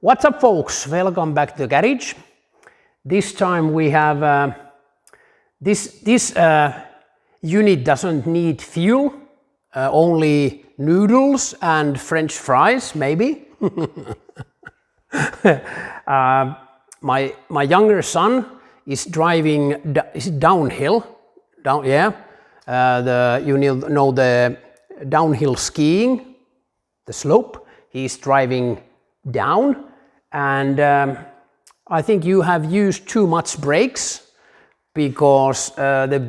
What's up, folks? Welcome back to the garage. This time we have this unit doesn't need fuel, only noodles and French fries, maybe. My younger son is driving downhill. You know the downhill skiing, the slope. He's driving down, and I think you have used too much brakes because the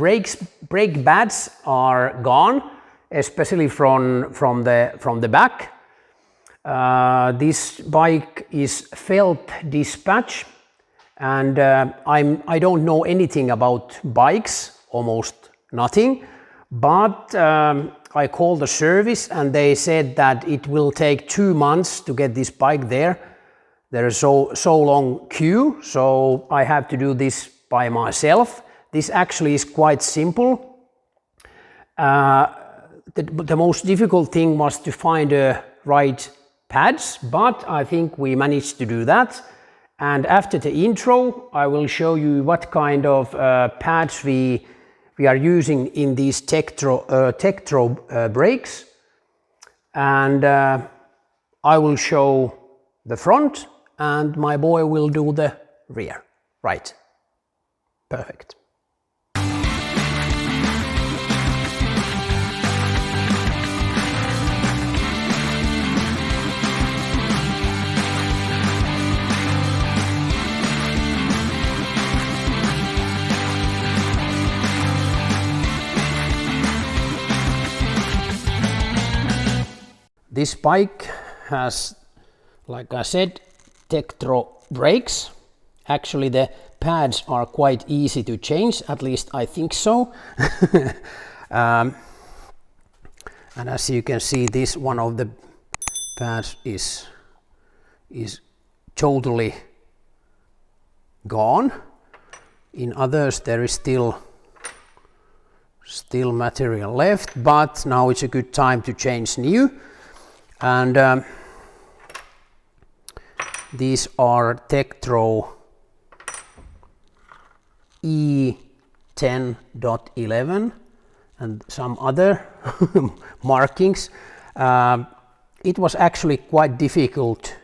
brake pads are gone, especially from the back. This bike is felt dispatch, and I don't know anything about bikes, almost nothing, but I called the service and they said that it will take 2 months to get this bike there. There is so long queue, so I have to do this by myself. This actually is quite simple. The most difficult thing was to find the right pads, but I think we managed to do that. And after the intro, I will show you what kind of pads we are using in these Tektro brakes. And I will show the front and my boy will do the rear. Right. Perfect. This bike has, like I said, Tektro brakes. Actually, the pads are quite easy to change, at least I think so. And as you can see, this one of the pads is totally gone. In others there is still material left, but now it's a good time to change new. And these are Tektro E10.11 and some other markings. It was actually quite difficult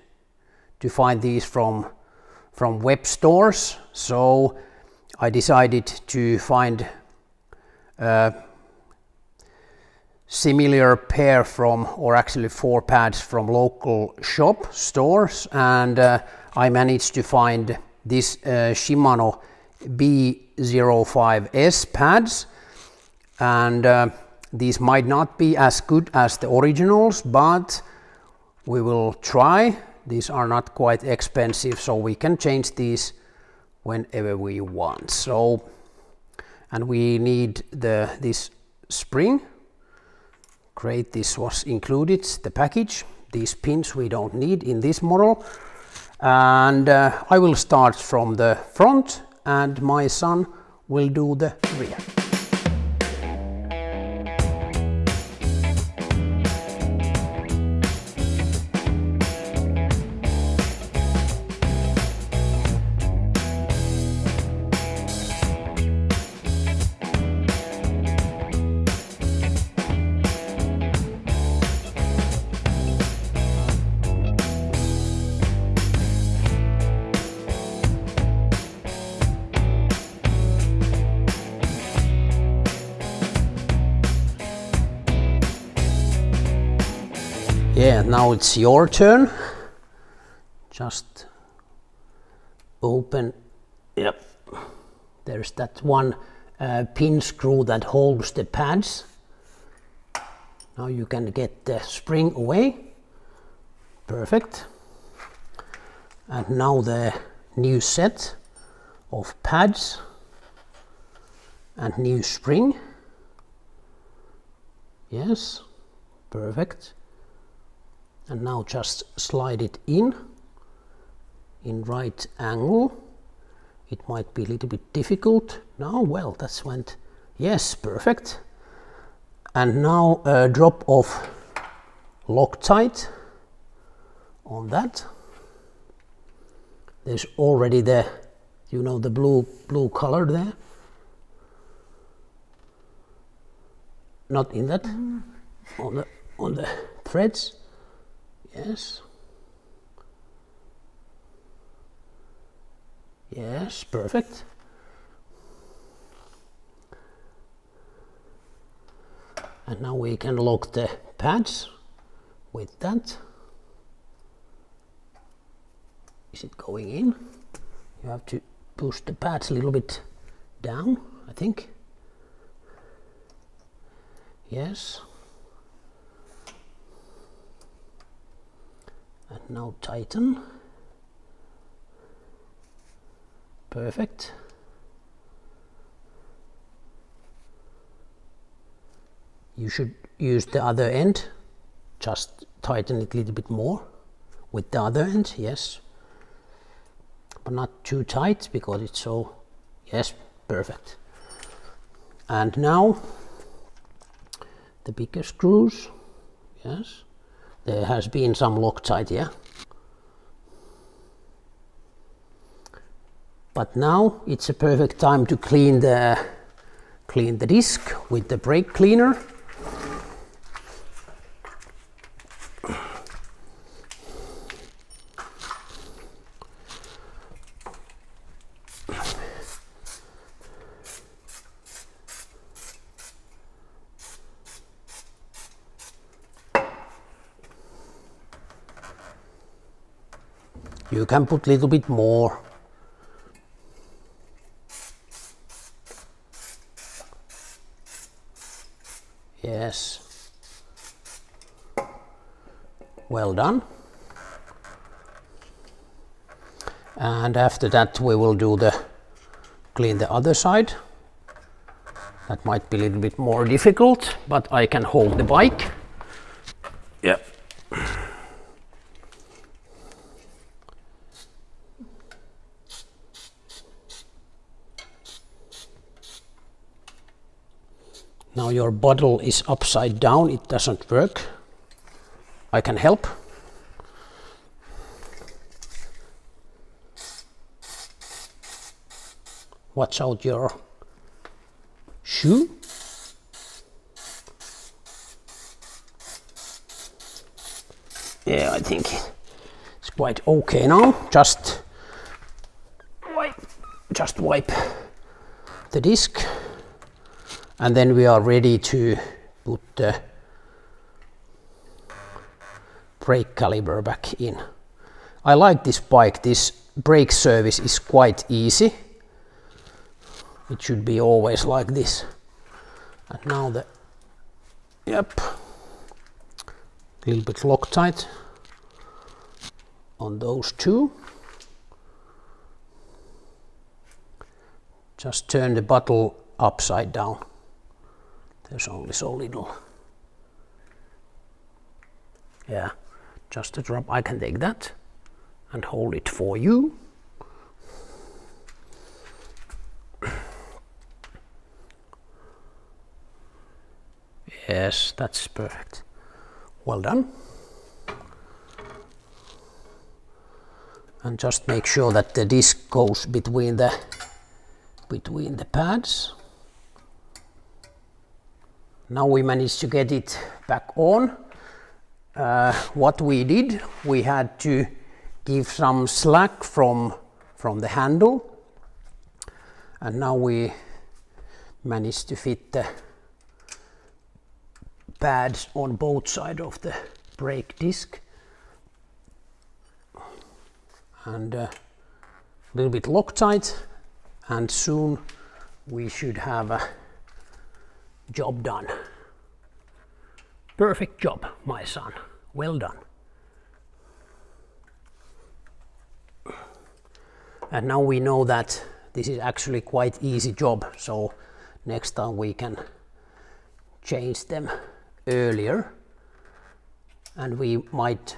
to find these from web stores, so I decided to find similar pair from, or actually 4 pads from local shop stores, and I managed to find this Shimano B05S pads, and these might not be as good as the originals, but we will try. These are not quite expensive, so we can change these whenever we want. So, and we need this spring. Great, this was included, the package. These pins we don't need in this model. And I will start from the front and my son will do the rear. Yeah, now it's your turn. Just open. Yep. There's that one pin screw that holds the pads. Now you can get the spring away. Perfect. And now the new set of pads and new spring. Yes, perfect. And now just slide it in right angle. It might be a little bit difficult. Now, well, that's went, yes, perfect. And now a drop of Loctite on that. There's already the, you know, the blue color there. Not in that, on the threads. Yes. Yes, perfect. And now we can lock the pads with that. Is it going in? You have to push the pads a little bit down, I think. Yes. And now tighten. Perfect. You should use the other end. Just tighten it a little bit more with the other end, yes. But not too tight because it's so, yes, perfect. And now the bigger screws, yes. There has been some Loctite here. But now it's a perfect time to clean the disc with the brake cleaner. You can put a little bit more. Yes. Well done. And after that we will do clean the other side. That might be a little bit more difficult, but I can hold the bike. Yeah. Now your bottle is upside down, it doesn't work. I can help. Watch out your shoe. Yeah, I think it's quite okay now. Just wipe the disc. And then we are ready to put the brake caliper back in. I like this bike. This brake service is quite easy. It should be always like this. And now the, yep, a little bit Loctite on those two. Just turn the bottle upside down. There's only so little. Yeah, just a drop. I can take that and hold it for you. Yes, that's perfect. Well done. And just make sure that the disc goes between the pads. Now we managed to get it back on. What we did, we had to give some slack from the handle, and now we managed to fit the pads on both sides of the brake disc, and a little bit Loctite, and soon we should have a job done. Perfect job, my son. Well done. And now we know that this is actually quite easy job, so next time we can change them earlier, and we might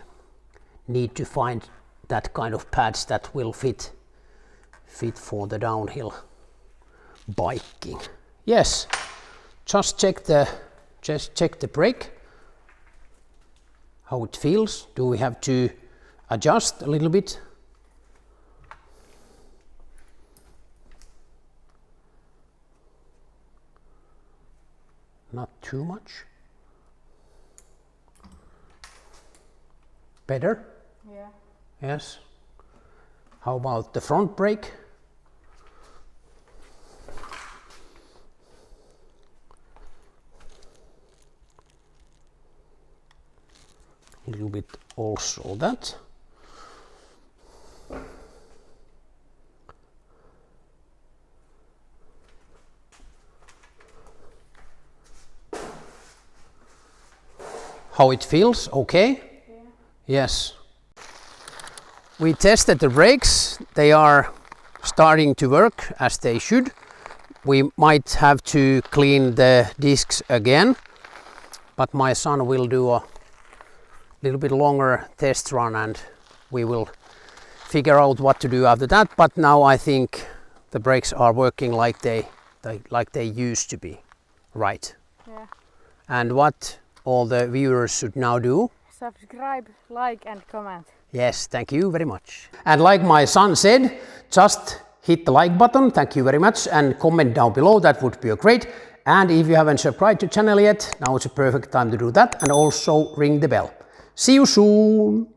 need to find that kind of pads that will fit for the downhill biking. Yes. Just check the brake, how it feels. Do we have to adjust a little bit? Not too much. Better? Yeah. Yes. How about the front brake? A little bit also that. How it feels? Okay? Yeah. Yes. We tested the brakes. They are starting to work as they should. We might have to clean the discs again, but my son will do a little bit longer test run and we will figure out what to do after that. But now I think the brakes are working like they used to be, right? Yeah. And what all the viewers should now do? Subscribe, like and comment. Yes, thank you very much. And like my son said, just hit the like button, thank you very much, and comment down below, that would be great. And if you haven't subscribed to the channel yet, now is a perfect time to do that, and also ring the bell. See you soon!